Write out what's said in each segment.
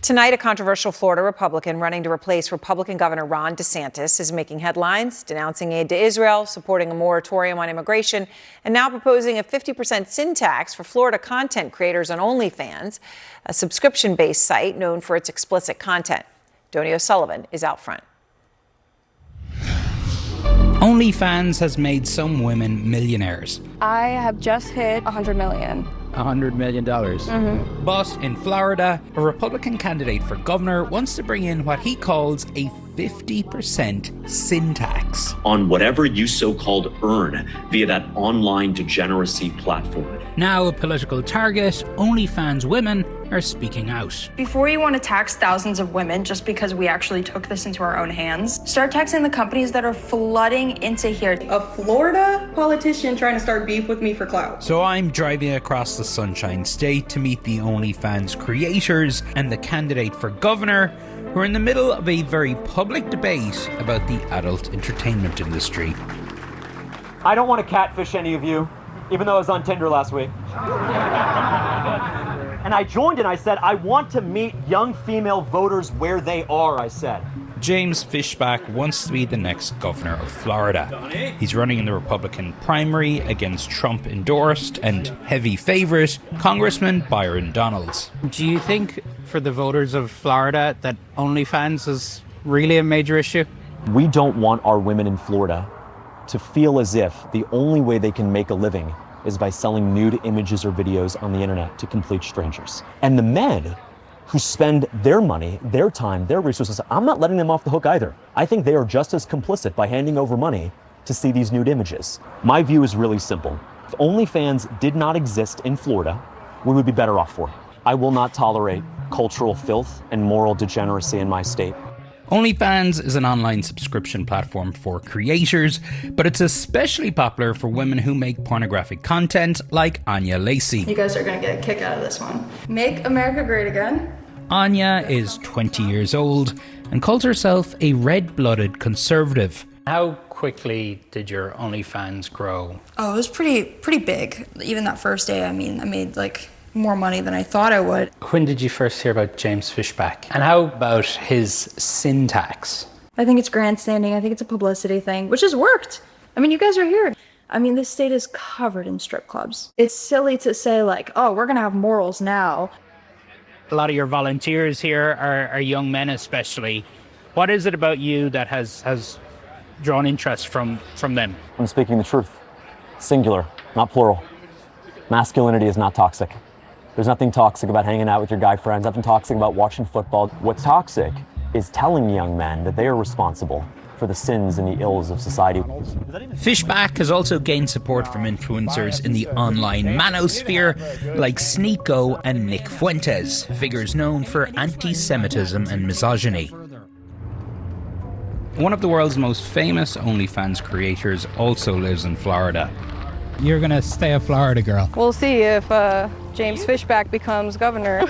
Tonight, a controversial Florida Republican running to replace Republican Governor Ron DeSantis is making headlines, denouncing aid to Israel, supporting a moratorium on immigration, and now proposing a 50% sin tax for Florida content creators on OnlyFans, a subscription-based site known for its explicit content. Donnie O'Sullivan is out front. OnlyFans has made some women millionaires. I have just hit 100 million. $100 million. But in Florida, a Republican candidate for governor wants to bring in what he calls a 50% sin tax on whatever you so-called earn via that online degeneracy platform. Now a political target, OnlyFans women are speaking out. Before you want to tax thousands of women just because we actually took this into our own hands, start taxing the companies that are flooding into here. A Florida politician trying to start beef with me for clout. So I'm driving across the Sunshine State to meet the OnlyFans creators and the candidate for governor, who are in the middle of a very public debate about the adult entertainment industry. I don't want to catfish any of you, even though I was on Tinder last week. And I joined and I said, I want to meet young female voters where they are, I said. James Fishback wants to be the next governor of Florida. He's running in the Republican primary against Trump-endorsed and heavy favorite Congressman Byron Donalds. Do you think for the voters of Florida that OnlyFans is really a major issue? We don't want our women in Florida to feel as if the only way they can make a living is by selling nude images or videos on the internet to complete strangers. And the men who spend their money, their time, their resources, I'm not letting them off the hook either. I think they are just as complicit by handing over money to see these nude images. My view is really simple. If OnlyFans did not exist in Florida, we would be better off for it. I will not tolerate cultural filth and moral degeneracy in my state. OnlyFans is an online subscription platform for creators, but it's especially popular for women who make pornographic content like Anya Lacey. You guys are going to get a kick out of this one. Make America great again. Anya is 20 years old and calls herself a red-blooded conservative. How quickly did your OnlyFans grow? Oh, it was pretty big. Even that first day, I made more money than I thought I would. When did you first hear about James Fishback? And how about his sin tax? I think it's grandstanding. I think it's a publicity thing, which has worked. You guys are here. This state is covered in strip clubs. It's silly to say oh, we're gonna have morals now. A lot of your volunteers here are young men especially. What is it about you that has drawn interest from them? I'm speaking the truth. Singular, not plural. Masculinity is not toxic. There's nothing toxic about hanging out with your guy friends, nothing toxic about watching football. What's toxic is telling young men that they are responsible for the sins and the ills of society. Fishback has also gained support from influencers in the online manosphere like Sneeko and Nick Fuentes, figures known for anti-Semitism and misogyny. One of the world's most famous OnlyFans creators also lives in Florida. You're gonna stay a Florida girl. We'll see if James Fishback becomes governor.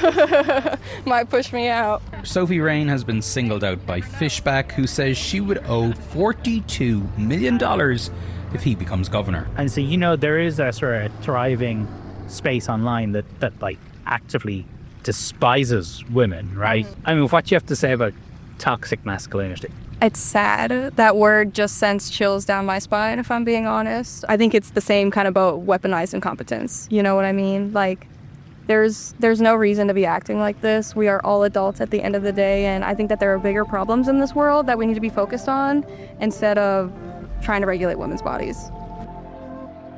Might push me out. Sophie Rain has been singled out by Fishback, who says she would owe $42 million if he becomes governor. And so, there is a sort of thriving space online that actively despises women, right? What do you have to say about toxic masculinity? It's sad. That word just sends chills down my spine, if I'm being honest. I think it's the same kind of about weaponized incompetence. You know what I mean? There's no reason to be acting like this. We are all adults at the end of the day, and I think that there are bigger problems in this world that we need to be focused on instead of trying to regulate women's bodies.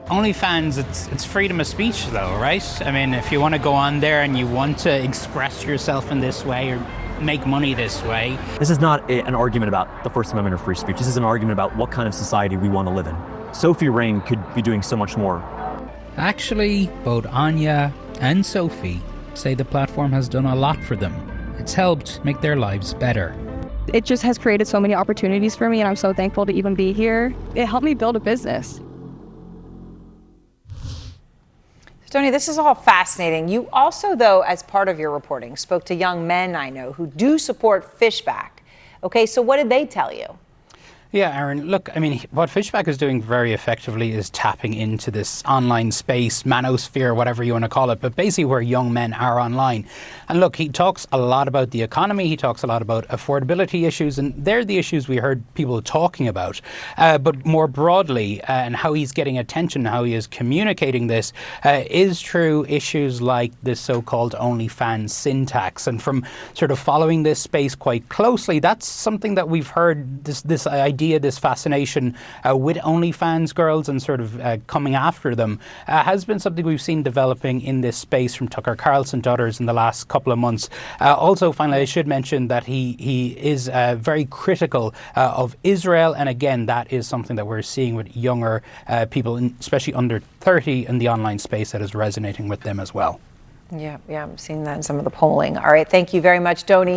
OnlyFans, it's freedom of speech though, right? If you want to go on there and you want to express yourself in this way or make money this way. This is not an argument about the First Amendment or free speech. This is an argument about what kind of society we want to live in. Sophie Rain could be doing so much more. Actually, both Anya and Sophie say the platform has done a lot for them. It's helped make their lives better. It just has created so many opportunities for me, and I'm so thankful to even be here. It helped me build a business. Tony, this is all fascinating. You also, though, as part of your reporting, spoke to young men I know who do support Fishback. Okay, so what did they tell you? Yeah, Aaron, look, I mean, what Fishback is doing very effectively is tapping into this online space, manosphere, whatever you want to call it, but basically where young men are online. And look, he talks a lot about the economy, he talks a lot about affordability issues, and they're the issues we heard people talking about. But more broadly, and how he's getting attention, how he is communicating this, is through issues like this so-called OnlyFans sin tax. And from sort of following this space quite closely, that's something that we've heard, this idea, this fascination with OnlyFans girls and sort of coming after them has been something we've seen developing in this space from Tucker Carlson to others in the last couple of months. Also, finally, I should mention that he is very critical of Israel, and again, that is something that we're seeing with younger people, especially under 30 in the online space, that is resonating with them as well. Yeah, I'm seeing that in some of the polling. All right, thank you very much, Donny.